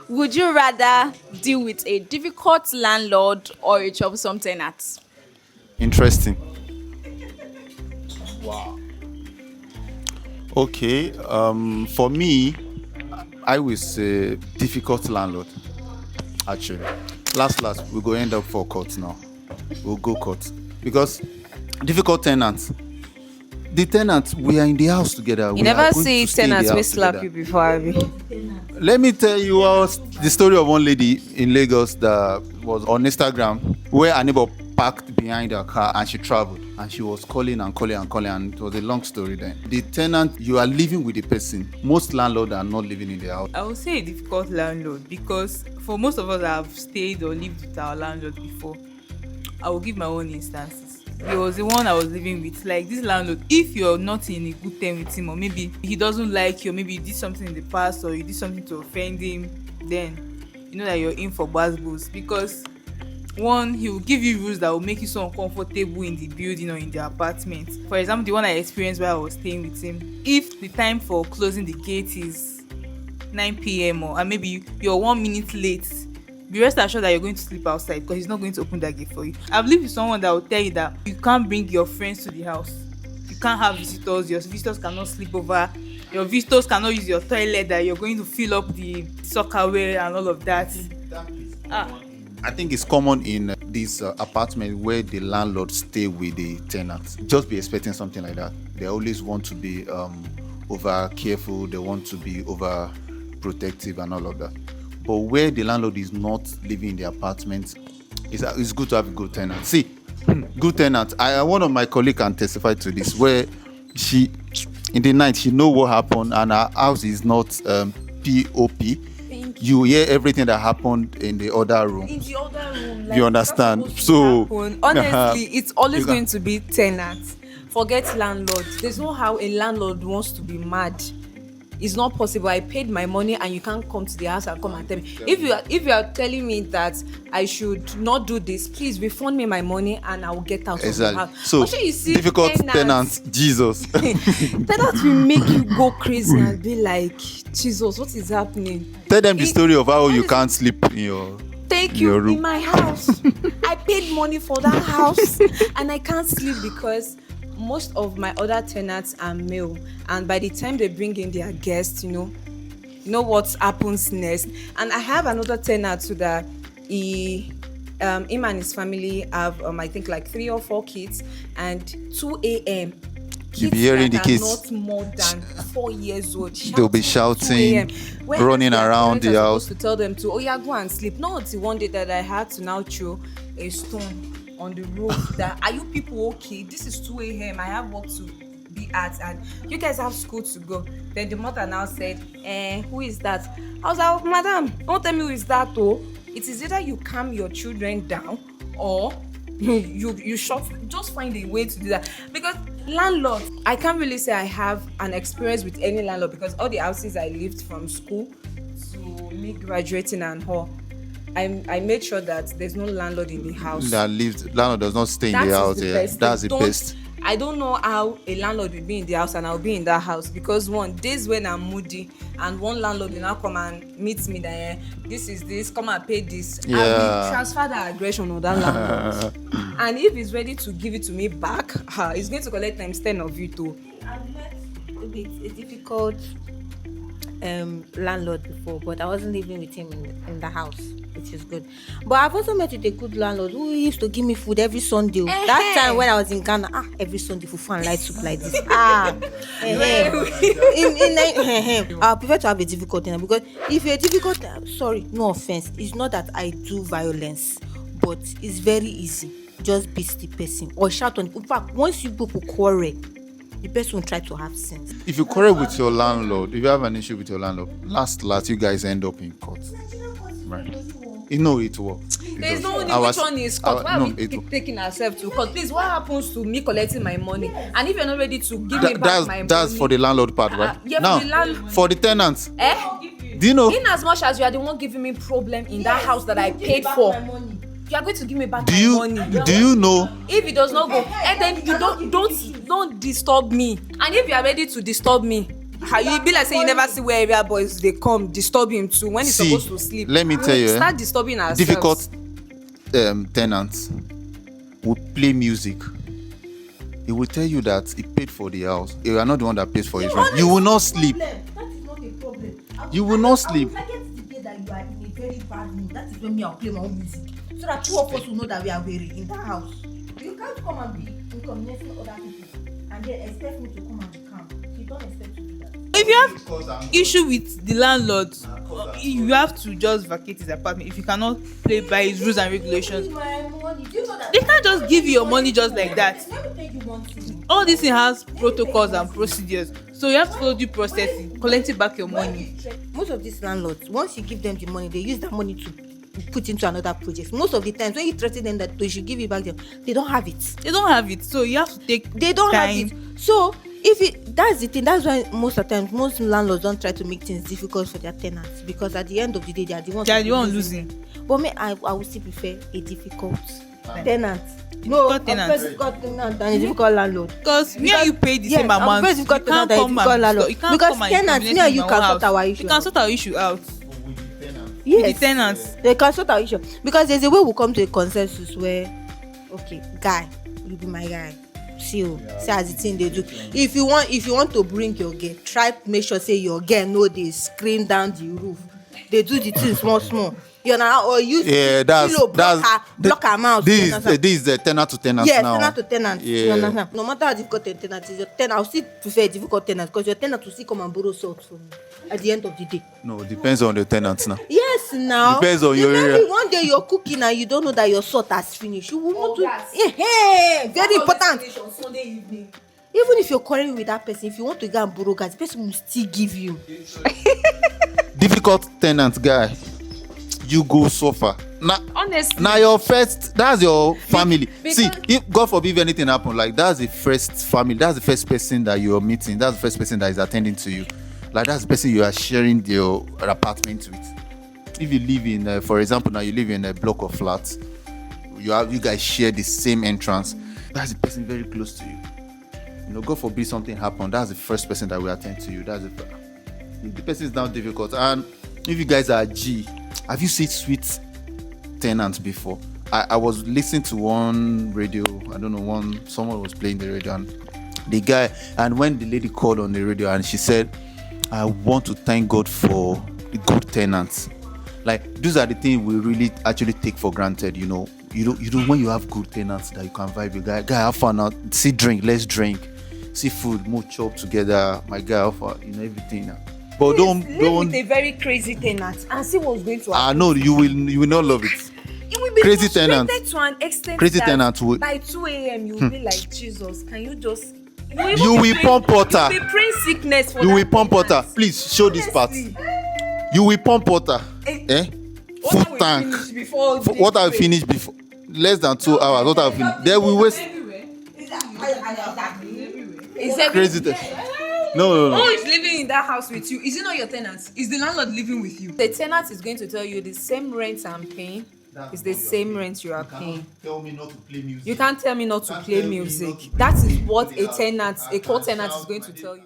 Would you rather deal with a difficult landlord or a troublesome tenant? Interesting. Okay. For me, I will say difficult landlord. Actually, last we go end up for court now. We'll go court because difficult tenants. The tenants, we are in the house together. You We are never going see to stay in the tenants will house slap together. you before, Abby. Let me tell you the story of one lady in Lagos that was on Instagram where a neighbor parked behind her car and she traveled and she was calling and calling and calling, and it was a long story then. The tenant, you are living with the person. Most landlords are not living in their house. I would say a difficult landlord because for most of us that have stayed or lived with our landlord before, I will give my own instances. There was the one I was living with. Like this landlord, if you're not in a good term with him, or maybe he doesn't like you, or maybe you did something in the past, or you did something to offend him, then you know that you're in for bad booze. Because one, he will give you rules that will make you so uncomfortable in the building or in the apartment. For example, the one I experienced while I was staying with him, if the time for closing the gate is 9 p.m. and maybe you're 1 minute late, be rest assured that you're going to sleep outside because he's not going to open that gate for you. I've lived with someone that will tell you that you can't bring your friends to the house, you can't have visitors, your visitors cannot sleep over, your visitors cannot use your toilet, that you're going to fill up the soccer wear and all of that. I think it's common in this apartment where the landlord stay with the tenants. Just be expecting something like that. They always want to be over careful. They want to be over protective and all of that. But where the landlord is not living in the apartment, it's good to have a good tenant. See, good tenant. One of my colleagues can testify to this. Where she, in the night, she know what happened, and her house is not POP. You hear everything that happened in the other room. In the other room, You understand? So honestly, it's always You can- going to be tenants. Forget landlord. There's no how a landlord wants to be mad. It's not possible. I paid my money and you can't come to the house and come and tell me. If you are telling me that I should not do this, please refund me my money and I will get out of the exactly. house. So Also, you see difficult tenants, Jesus. tenants will make you go crazy and be like, Jesus, what is happening? Tell them the story of how you can't sleep in your. Thank Your you room. in my house. I paid money for that house and I can't sleep because most of my other tenants are male, and by the time they bring in their guests, you know what happens next. And I have another tenant too that him and his family have I think like 3 or 4 kids, and 2 a.m. You be hearing the that kids. are not more than 4 years old. They'll be shouting, 2 a.m. running Their around parents the are house. supposed to tell them to, oh yeah, go and sleep. Not until one day that I had to now throw a stone on the roof. That, are you people okay? This is 2 a.m. I have work to be at, and you guys have school to go. Then the mother now said, who is that? I was like, oh, madam, don't tell me who is that though. It is either you calm your children down or you shut. Just find a way to do that. Because landlord, I can't really say I have an experience with any landlord, because all the houses I lived from school to me graduating and all, I made sure that there's no landlord in the house. Landlord does not stay in That the is house. the Yeah, best. that's the Don't- best. I don't know how a landlord will be in the house and I'll be in that house, because one days when I'm moody and one landlord will now come and meet me that this is this, come and pay this. I Yeah. will transfer that aggression on that landlord. And if he's ready to give it to me back, he's going to collect times 10 of you too. I've met a difficult landlord before, but I wasn't living with him in the house, which is good. But I've also met with a good landlord who used to give me food every Sunday. That time when I was in Ghana, every Sunday fufu and light soup like this. I prefer to have a difficult tenant, because if you're a difficult, sorry, no offense, it's not that I do violence, but it's very easy. Just beat the person or shout on. In fact, once you people quarrel, the person will try to have sense. If you quarrel with your landlord, if you have an issue with your landlord, last you guys end up in court. Right. You know it works. There's no only which one is court. Why are we taking ourselves to court? Please, what happens to me collecting my money? And if you're not ready to give me back my money, that's for the landlord part, right? yeah, Now, for the landlord. for the tenants, do you know? In as much as you are the one giving me problem in that house that I paid for, you are going to give me back my money. Do you know? If it does not go, and then you don't disturb me. And if you are ready to disturb me, How you be like say you never see where area boys they come disturb him too when he's See, supposed to sleep. let me tell you, start disturbing ourselves. difficult tenants will play music. He will tell you that he paid for the house. You are not the one that pays for his rent. You will not sleep. That is not a problem. You will not sleep. I will target the day that you are in a very bad mood. That is when me I'll play my own music. So that two of us will know that we are weary in that house. You can't come and be inconveniencing other people and then expect me to come and be calm. You don't expect to do that. If you have issue with the landlord, you have to just vacate his apartment if you cannot play by his rules and regulations. My money. Do you know that? They can't just give you your money just like that. Let me tell you one thing. All this thing has protocols and procedures, so you have to follow due process in collecting back your money. Most of these landlords, once you give them the money, they use that money to put into another project. Most of the times when you threaten them that they should give you back them, they don't have it. They don't have it, so you have to take They don't time. have it. So if it, that's the thing, that's why most of the times most landlords don't try to make things difficult for their tenants, because at the end of the day they are the ones They are the one losing. But me, I would still prefer a difficult tenant. Difficult tenant. A difficult tenant than a difficult landlord. Because me and you pay the same I'm amount. very difficult tenant than a difficult landlord. Because tenants, me and you can sort our issue. You can sort our issue out. Yes. The tenants. They can sort our issue. Because there's a way we'll come to a consensus where, okay, guy, you be my guy. See as the thing they do. If you want to bring your girl, try to make sure say your girl know they scream down the roof. They do the thing small. You know, or use pillow block her mouth. This is the tenant to tenant Yes, now. tenant to tenant. Yeah. You understand? No matter how difficult a tenant is, your tenant, I'll still prefer a difficult tenant because your tenant will still come and borrow salt from you at the end of the day. No, it depends on the tenants now. Yes, now. Depends on your Maybe area. one day you're cooking and you don't know that your salt has finished. You will not do. gas. Very important. On Sunday evening. Even if you're quarreling with that person, if you want to go and borrow gas, the person will still give you. Difficult tenant guy, you go suffer. Honestly. Now your first, that's your family. because- See, if God forbid anything happen, like that's the first family, that's the first person that you're meeting, that's the first person that is attending to you. Like that's the person you are sharing your apartment with. If you live in, for example, now you live in a block of flats, you guys share the same entrance. That's the person very close to you. You know, God forbid something happen, that's the first person that will attend to you. That's the person is now difficult. And if you guys are G, have you seen sweet tenants before? I was listening to one radio, I don't know, someone was playing the radio and when the lady called on the radio and she said, I want to thank God for the good tenants. Like those are the things we really actually take for granted, you know. You know when you have good tenants that you can vibe with, guy have fun now, see drink, let's drink, see food, more chop together, my guy offer, you know, everything now. But don't With a very crazy tenant and see what's going to happen. no, you will not love it. You will be Crazy frustrated tenant. to an extent Crazy that tenant will- by 2 a.m. you will be like, Jesus, can you just You will pump water. You will be praying sickness for You that will pump tenant. water. Please show this part. Honestly. You will pump water. Water Full will tank. finish before the What I day. finish before less than 2 hours. What I finish. Then we waste Is every- crazy. No. Who is living in that house with you? Is it not your tenant? Is the landlord living with you? The tenant is going to tell you the same rent I'm paying is the same rent you are paying. Tell me not to play music. You can't tell me not to play tell me music. not to play That is music. what a co-tenant is going to tell you.